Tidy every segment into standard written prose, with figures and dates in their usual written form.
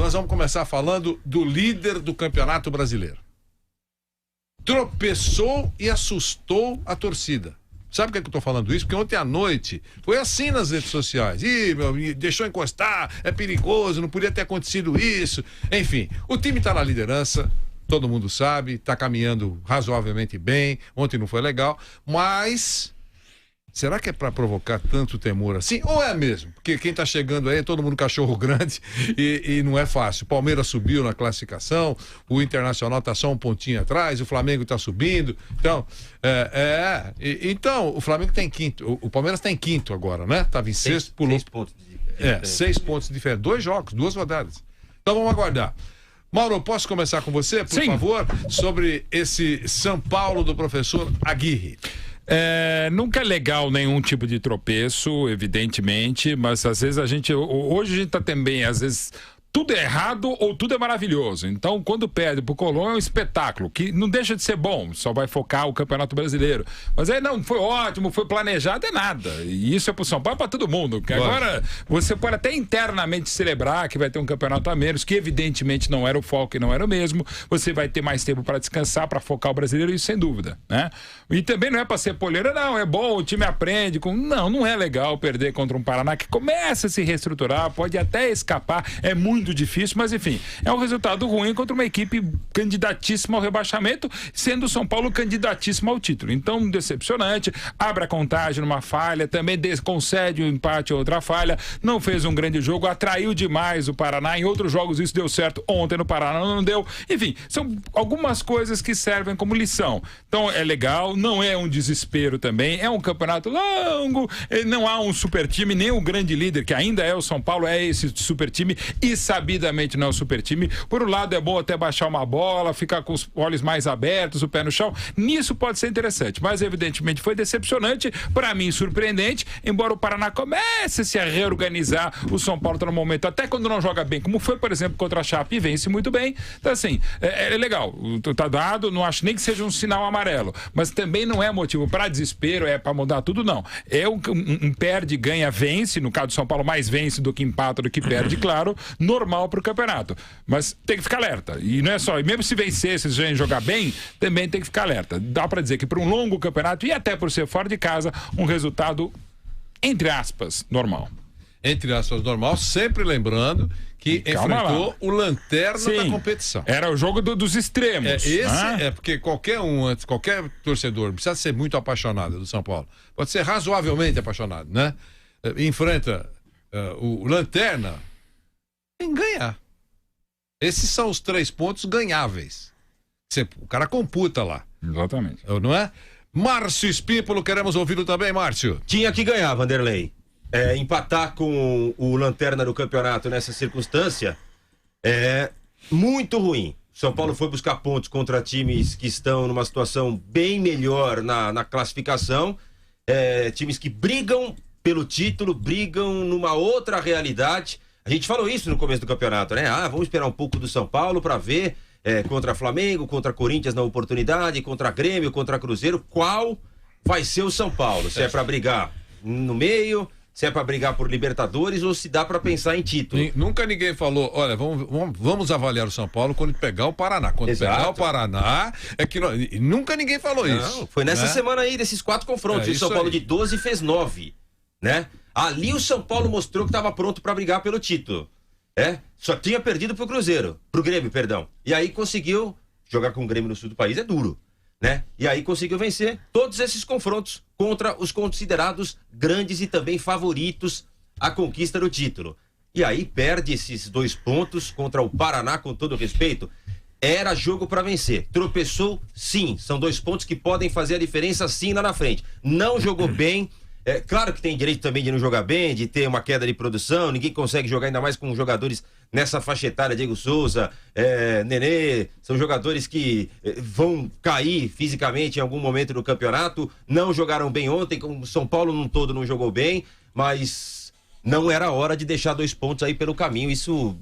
nós vamos começar falando do líder do Campeonato Brasileiro. Tropeçou e assustou a torcida. Sabe por que eu tô falando isso? Porque ontem à noite foi assim nas redes sociais. Deixou encostar, é perigoso, não podia ter acontecido isso. Enfim, o time tá na liderança, todo mundo sabe, tá caminhando razoavelmente bem. Ontem não foi legal, mas será que é para provocar tanto temor assim? Ou é mesmo? Porque quem tá chegando aí é todo mundo cachorro grande e não é fácil. O Palmeiras subiu na classificação, o Internacional tá só um pontinho atrás, o Flamengo tá subindo. Então, então o Flamengo tá em quinto, o Palmeiras tá em quinto agora, né? Tava em sexto, pulou. 6 pontos de diferença. 6 pontos de diferença. 2 jogos, 2 rodadas. Então vamos aguardar. Mauro, posso começar com você, por favor, sobre esse São Paulo do professor Aguirre? Nunca é legal nenhum tipo de tropeço, evidentemente, mas às vezes hoje a gente tá também, às vezes tudo é errado ou tudo é maravilhoso. Então, quando perde pro Colón é um espetáculo, que não deixa de ser bom, só vai focar o Campeonato Brasileiro. Mas aí não, foi ótimo, foi planejado, é nada. E isso é pro São Paulo, é pra todo mundo. Que agora você pode até internamente celebrar que vai ter um campeonato a menos, que evidentemente não era o foco e não era o mesmo. Você vai ter mais tempo para descansar, para focar o brasileiro, isso sem dúvida, né? E também não é pra ser polheira, não, é bom, o time aprende. Não é legal perder contra um Paraná que começa a se reestruturar, pode até escapar, é muito difícil, mas enfim, é um resultado ruim contra uma equipe candidatíssima ao rebaixamento, sendo o São Paulo candidatíssimo ao título. Então, decepcionante, abre a contagem numa falha, também concede um empate a outra falha, não fez um grande jogo, atraiu demais o Paraná, em outros jogos isso deu certo, ontem no Paraná não deu, enfim, são algumas coisas que servem como lição. Então, é legal, não é um desespero também, é um campeonato longo, não há um super time, nem o grande líder, que ainda é o São Paulo, é esse super time, e sabidamente não é o super time. Por um lado é bom até baixar uma bola, ficar com os olhos mais abertos, o pé no chão, nisso pode ser interessante, mas evidentemente foi decepcionante, para mim surpreendente, embora o Paraná comece a se reorganizar, o São Paulo está no momento, até quando não joga bem, como foi por exemplo contra a Chape, e vence muito bem, então assim, é legal, tá dado, não acho nem que seja um sinal amarelo, mas também não é motivo para desespero, é para mudar tudo, não, é um perde, ganha, vence, no caso do São Paulo mais vence do que empata, do que perde, claro, normal pro campeonato, mas tem que ficar alerta, e não é só, e mesmo se vencer, se jogar bem, também tem que ficar alerta, dá para dizer que para um longo campeonato, e até por ser fora de casa, um resultado, entre aspas, normal. Entre aspas, normal, sempre lembrando que enfrentou o lanterna da competição. Era o jogo dos extremos. Porque qualquer torcedor, não precisa ser muito apaixonado do São Paulo, pode ser razoavelmente apaixonado, né? Enfrenta o lanterna, tem que ganhar. Esses são os 3 pontos ganháveis. O cara computa lá. Exatamente. Não é? Márcio Espímpolo, queremos ouvi-lo também, Márcio. Tinha que ganhar, Vanderlei. Empatar com o lanterna do campeonato nessa circunstância é muito ruim. São Paulo foi buscar pontos contra times que estão numa situação bem melhor na classificação, times que brigam pelo título, brigam numa outra realidade. A gente falou isso no começo do campeonato, né? Vamos esperar um pouco do São Paulo para ver contra Flamengo, contra Corinthians na oportunidade, contra Grêmio, contra Cruzeiro, qual vai ser o São Paulo? Se é para brigar no meio, se é para brigar por Libertadores ou se dá para pensar em título. Nunca ninguém falou, olha, vamos avaliar o São Paulo quando pegar o Paraná. Quando pegar o Paraná, nunca ninguém falou isso. Foi nessa semana aí, desses 4 confrontos. O São Paulo de 12 fez 9, né? Ali o São Paulo mostrou que estava pronto para brigar pelo título. Só tinha perdido pro Grêmio, perdão. E aí conseguiu jogar com o Grêmio no sul do país, é duro, né? E aí conseguiu vencer todos esses confrontos contra os considerados grandes e também favoritos à conquista do título. E aí perde esses 2 pontos contra o Paraná, com todo respeito. Era jogo para vencer. Tropeçou, sim. São 2 pontos que podem fazer a diferença, sim, lá na frente. Não jogou bem. Claro que tem direito também de não jogar bem, de ter uma queda de produção, ninguém consegue jogar, ainda mais com jogadores nessa faixa etária, Diego Souza, Nenê, são jogadores que vão cair fisicamente em algum momento do campeonato, não jogaram bem ontem, como o São Paulo num todo não jogou bem, mas não era hora de deixar 2 pontos aí pelo caminho, isso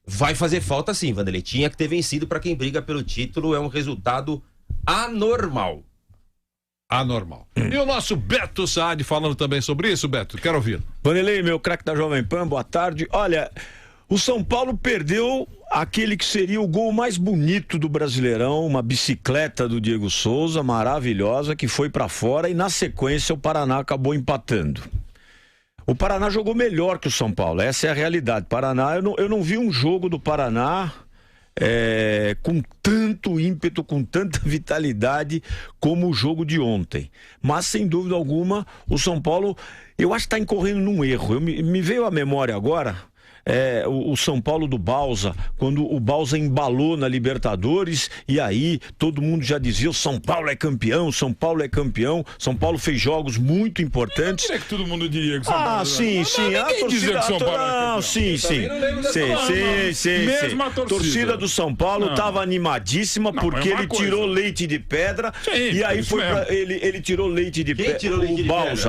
vai fazer falta sim, Vanderlei, tinha que ter vencido para quem briga pelo título, é um resultado anormal. E o nosso Beto Saad falando também sobre isso, Beto, quero ouvir. Vanderlei, meu craque da Jovem Pan, boa tarde. Olha, O São Paulo perdeu aquele que seria o gol mais bonito do Brasileirão, uma bicicleta do Diego Souza, maravilhosa, que foi para fora e na sequência o Paraná acabou empatando. O Paraná jogou melhor que o São Paulo, essa é a realidade. Paraná, eu não vi um jogo do Paraná com tanto ímpeto, com tanta vitalidade como o jogo de ontem. Mas, sem dúvida alguma, o São Paulo, eu acho que está incorrendo num erro. Me veio à memória agora o São Paulo do Bausa, quando o Bausa embalou na Libertadores, e aí todo mundo já dizia: o São Paulo é campeão, São Paulo é campeão. São Paulo fez jogos muito importantes. Não é que todo mundo diria que São Paulo é sim. A torcida, Mesmo a torcida do São Paulo estava animadíssima, porque ele tirou leite de pedra. E aí foi ele tirou leite de pedra.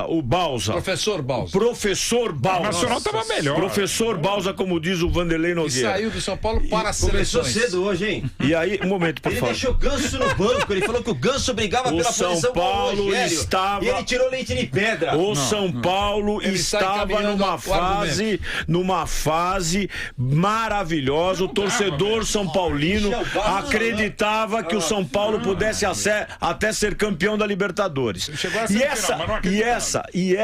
O Bausa. Professor Bausa. O Nacional estava melhor. Professor Bausa, como diz o Vanderlei Nogueira. E saiu do São Paulo para as Começou seleções. cedo hoje, hein? E aí, um momento, por favor. Ele deixou o Ganso no banco. Ele falou que o Ganso brigava pela posição São Paulo com o Rogério, estava... E ele tirou leite de pedra. São Paulo estava numa fase maravilhosa. O torcedor São Paulino acreditava que o São Paulo pudesse até ser campeão da Libertadores. E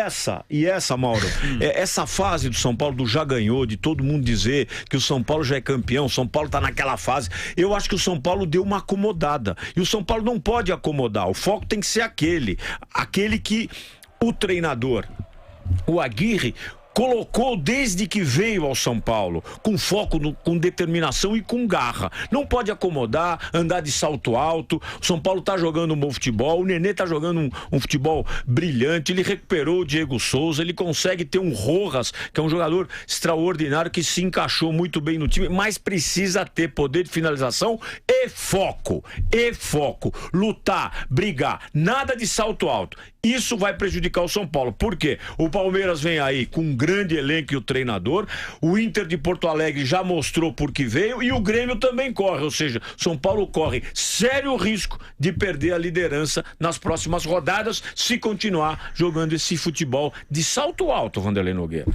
essa, Mauro, essa fase do São Paulo, do já ganhou, de todo mundo dizer que o São Paulo já é campeão, o São Paulo tá naquela fase. Eu acho que o São Paulo deu uma acomodada. E o São Paulo não pode acomodar. O foco tem que ser aquele que o treinador, o Aguirre, colocou desde que veio ao São Paulo, com foco, com determinação e com garra. Não pode acomodar, andar de salto alto. O São Paulo tá jogando um bom futebol, o Nenê tá jogando um futebol brilhante, ele recuperou o Diego Souza, ele consegue ter um Rojas, que é um jogador extraordinário, que se encaixou muito bem no time, mas precisa ter poder de finalização e foco. Lutar, brigar, nada de salto alto. Isso vai prejudicar o São Paulo. Por quê? O Palmeiras vem aí com um grande elenco e o treinador. O Inter de Porto Alegre já mostrou por que veio. E o Grêmio também corre. Ou seja, São Paulo corre sério risco de perder a liderança nas próximas rodadas, se continuar jogando esse futebol de salto alto, Vanderlei Nogueira.